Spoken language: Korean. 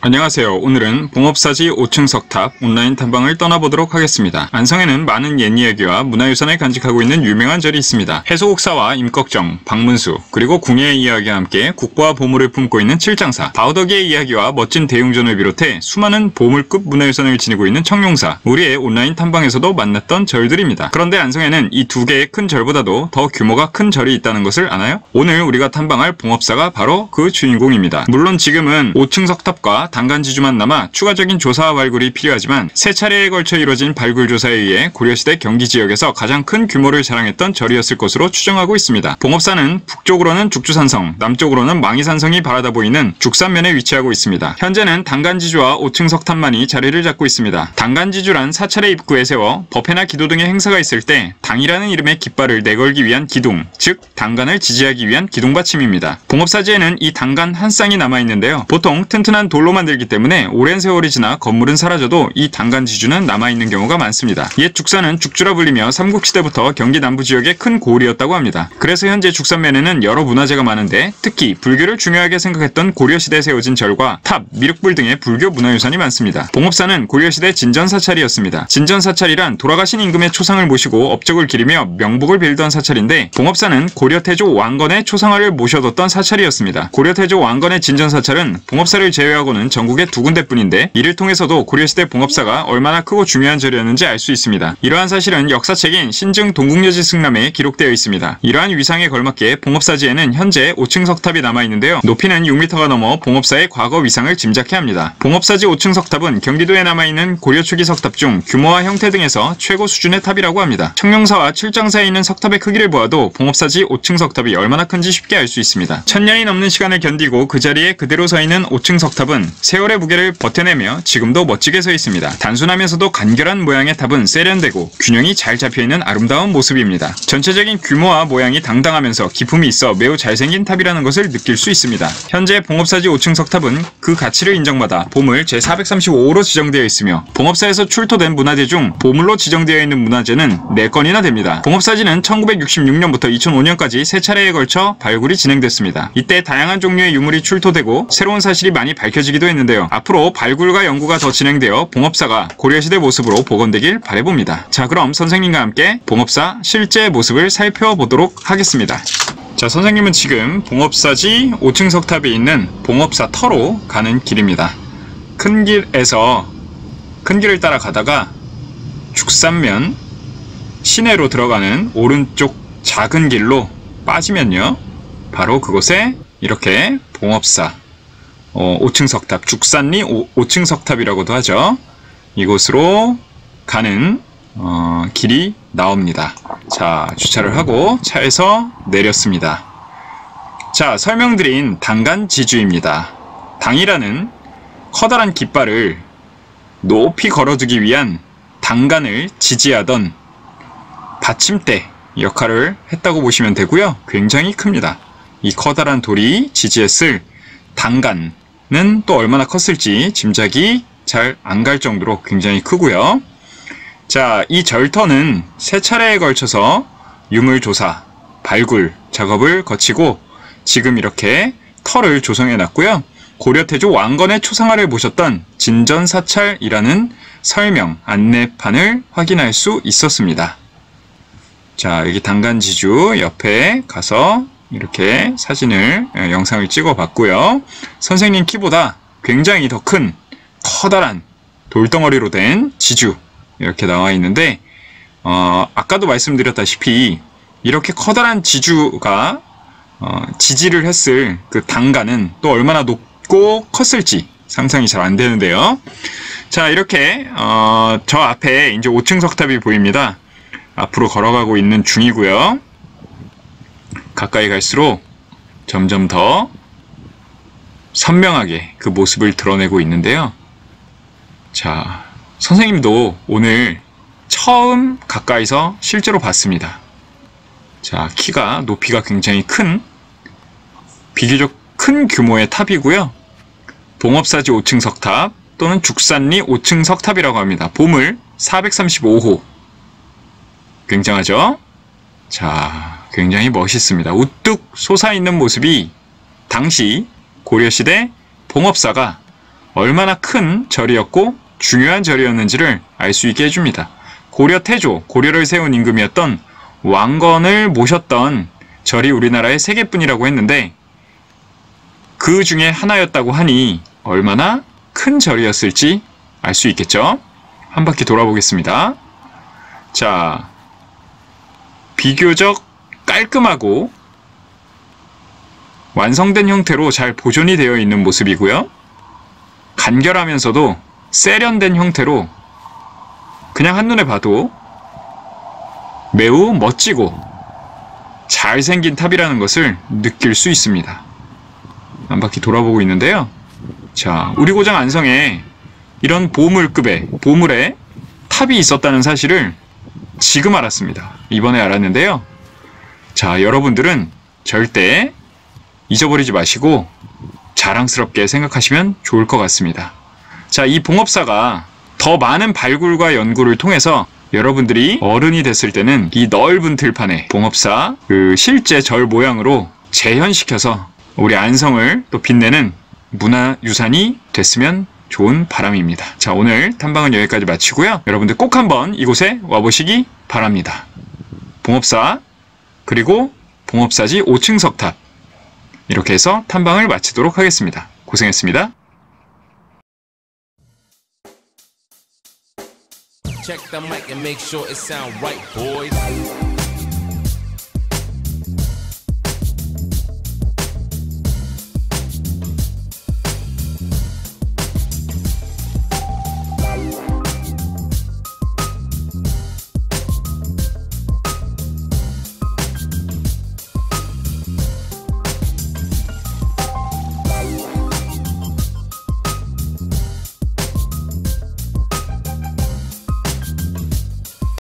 안녕하세요. 오늘은 봉업사지 5층 석탑 온라인 탐방을 떠나보도록 하겠습니다. 안성에는 많은 옛 이야기와 문화유산을 간직하고 있는 유명한 절이 있습니다. 해소국사와 임꺽정, 박문수, 그리고 궁예의 이야기와 함께 국보와 보물을 품고 있는 칠장사, 바우더기의 이야기와 멋진 대웅전을 비롯해 수많은 보물급 문화유산을 지니고 있는 청룡사, 우리의 온라인 탐방에서도 만났던 절들입니다. 그런데 안성에는 이 두 개의 큰 절보다도 더 규모가 큰 절이 있다는 것을 아나요? 오늘 우리가 탐방할 봉업사가 바로 그 주인공입니다. 물론 지금은 5층 석탑과 단간지주만 남아 추가적인 조사와 발굴이 필요하지만 세 차례에 걸쳐 이뤄진 발굴 조사에 의해 고려시대 경기 지역에서 가장 큰 규모를 자랑했던 절이었을 것으로 추정하고 있습니다. 봉업사는 북쪽으로는 죽주산성, 남쪽으로는 망이산성이 바라다 보이는 죽산면에 위치하고 있습니다. 현재는 단간지주와 5층 석탑만이 자리를 잡고 있습니다. 단간지주란 사찰의 입구에 세워 법회나 기도 등의 행사가 있을 때 당이라는 이름의 깃발을 내걸기 위한 기둥, 즉 당간을 지지하기 위한 기둥받침입니다. 봉업사지에는 이 당간 한 쌍이 남아있는데요. 보통 튼튼한 돌로 만들기 때문에 오랜 세월이 지나 건물은 사라져도 이 단간지주는 남아있는 경우가 많습니다. 옛 죽산은 죽주라 불리며 삼국시대부터 경기 남부 지역의 큰 고을이었다고 합니다. 그래서 현재 죽산면에는 여러 문화재가 많은데 특히 불교를 중요하게 생각했던 고려시대에 세워진 절과 탑, 미륵불 등의 불교 문화유산이 많습니다. 봉업사는 고려시대 진전사찰이었습니다. 진전사찰이란 돌아가신 임금의 초상을 모시고 업적을 기리며 명복을 빌던 사찰인데 봉업사는 고려태조 왕건의 초상화를 모셔뒀던 사찰이었습니다. 고려태조 왕건의 진전사찰은 봉업사를 제외하고는 전국에 두 군데뿐인데 이를 통해서도 고려시대 봉업사가 얼마나 크고 중요한 절이었는지 알 수 있습니다. 이러한 사실은 역사책인 신증 동국여지 승람에 기록되어 있습니다. 이러한 위상에 걸맞게 봉업사지에는 현재 5층 석탑이 남아있는데요. 높이는 6m가 넘어 봉업사의 과거 위상을 짐작케 합니다. 봉업사지 5층 석탑은 경기도에 남아있는 고려 초기 석탑 중 규모와 형태 등에서 최고 수준의 탑이라고 합니다. 청룡사와 칠장사에 있는 석탑의 크기를 보아도 봉업사지 5층 석탑이 얼마나 큰지 쉽게 알 수 있습니다. 1000년이 넘는 시간을 견디고 그 자리에 그대로 서 있는 5층 석탑은 세월의 무게를 버텨내며 지금도 멋지게 서 있습니다. 단순하면서도 간결한 모양의 탑은 세련되고 균형이 잘 잡혀있는 아름다운 모습입니다. 전체적인 규모와 모양이 당당하면서 기품이 있어 매우 잘생긴 탑이라는 것을 느낄 수 있습니다. 현재 봉업사지 5층 석탑은 그 가치를 인정받아 보물 제435호로 지정되어 있으며 봉업사에서 출토된 문화재 중 보물로 지정되어 있는 문화재는 4건이나 됩니다. 봉업사지는 1966년부터 2005년까지 3차례에 걸쳐 발굴이 진행됐습니다. 이때 다양한 종류의 유물이 출토되고 새로운 사실이 많이 밝혀지기도 했는데요. 앞으로 발굴과 연구가 더 진행되어 봉업사가 고려시대 모습으로 복원되길 바라봅니다. 자, 그럼 선생님과 함께 봉업사 실제 모습을 살펴보도록 하겠습니다. 자, 선생님은 지금 봉업사지 5층 석탑에 있는 봉업사 터로 가는 길입니다. 큰 길을 따라 가다가 죽산면 시내로 들어가는 오른쪽 작은 길로 빠지면요, 바로 그곳에 이렇게 봉업사 5층 석탑, 죽산리 5층 석탑이라고도 하죠. 이곳으로 가는 길이 나옵니다. 자, 주차를 하고 차에서 내렸습니다. 자, 설명드린 당간지주입니다. 당이라는 커다란 깃발을 높이 걸어두기 위한 당간을 지지하던 받침대 역할을 했다고 보시면 되고요. 굉장히 큽니다. 이 커다란 돌이 지지했을 당간은 또 얼마나 컸을지 짐작이 잘 안 갈 정도로 굉장히 크고요. 자, 이 절터는 3차례에 걸쳐서 유물조사, 발굴 작업을 거치고 지금 이렇게 터를 조성해 놨고요. 고려태조 왕건의 초상화를 모셨던 진전사찰이라는 설명, 안내판을 확인할 수 있었습니다. 자, 여기 당간지주 옆에 가서 이렇게 사진을, 영상을 찍어 봤고요. 선생님 키보다 굉장히 더 큰 커다란 돌덩어리로 된 지주 이렇게 나와 있는데, 아까도 말씀드렸다시피 이렇게 커다란 지주가 지지를 했을 그 당간은 또 얼마나 높고 컸을지 상상이 잘 안 되는데요. 자, 이렇게 저 앞에 이제 5층 석탑이 보입니다. 앞으로 걸어가고 있는 중이고요. 가까이 갈수록 점점 더 선명하게 그 모습을 드러내고 있는데요. 자, 선생님도 오늘 처음 가까이서 실제로 봤습니다. 자, 높이가 굉장히 큰, 비교적 큰 규모의 탑이고요. 봉업사지 5층 석탑 또는 죽산리 5층 석탑이라고 합니다. 보물 435호. 굉장하죠? 자, 굉장히 멋있습니다. 우뚝 솟아있는 모습이 당시 고려시대 봉업사가 얼마나 큰 절이었고 중요한 절이었는지를 알 수 있게 해줍니다. 고려 태조, 고려를 세운 임금이었던 왕건을 모셨던 절이 우리나라에 3개뿐이라고 했는데 그 중에 하나였다고 하니 얼마나 큰 절이었을지 알 수 있겠죠? 한 바퀴 돌아보겠습니다. 자, 비교적 깔끔하고 완성된 형태로 잘 보존이 되어 있는 모습이고요. 간결하면서도 세련된 형태로 그냥 한눈에 봐도 매우 멋지고 잘생긴 탑이라는 것을 느낄 수 있습니다. 한 바퀴 돌아보고 있는데요. 자, 우리 고장 안성에 이런 보물에 탑이 있었다는 사실을 지금 알았습니다. 이번에 알았는데요. 자, 여러분들은 절대 잊어버리지 마시고 자랑스럽게 생각하시면 좋을 것 같습니다. 자, 이 봉업사가 더 많은 발굴과 연구를 통해서 여러분들이 어른이 됐을 때는 이 넓은 들판에 봉업사 실제 절 모양으로 재현시켜서 우리 안성을 또 빛내는 문화유산이 됐으면 좋은 바람입니다. 자, 오늘 탐방은 여기까지 마치고요. 여러분들 꼭 한번 이곳에 와보시기 바랍니다. 봉업사 그리고 봉업사지 5층 석탑 이렇게 해서 탐방을 마치도록 하겠습니다. 고생했습니다. Check the mic and make sure it sound right, boys.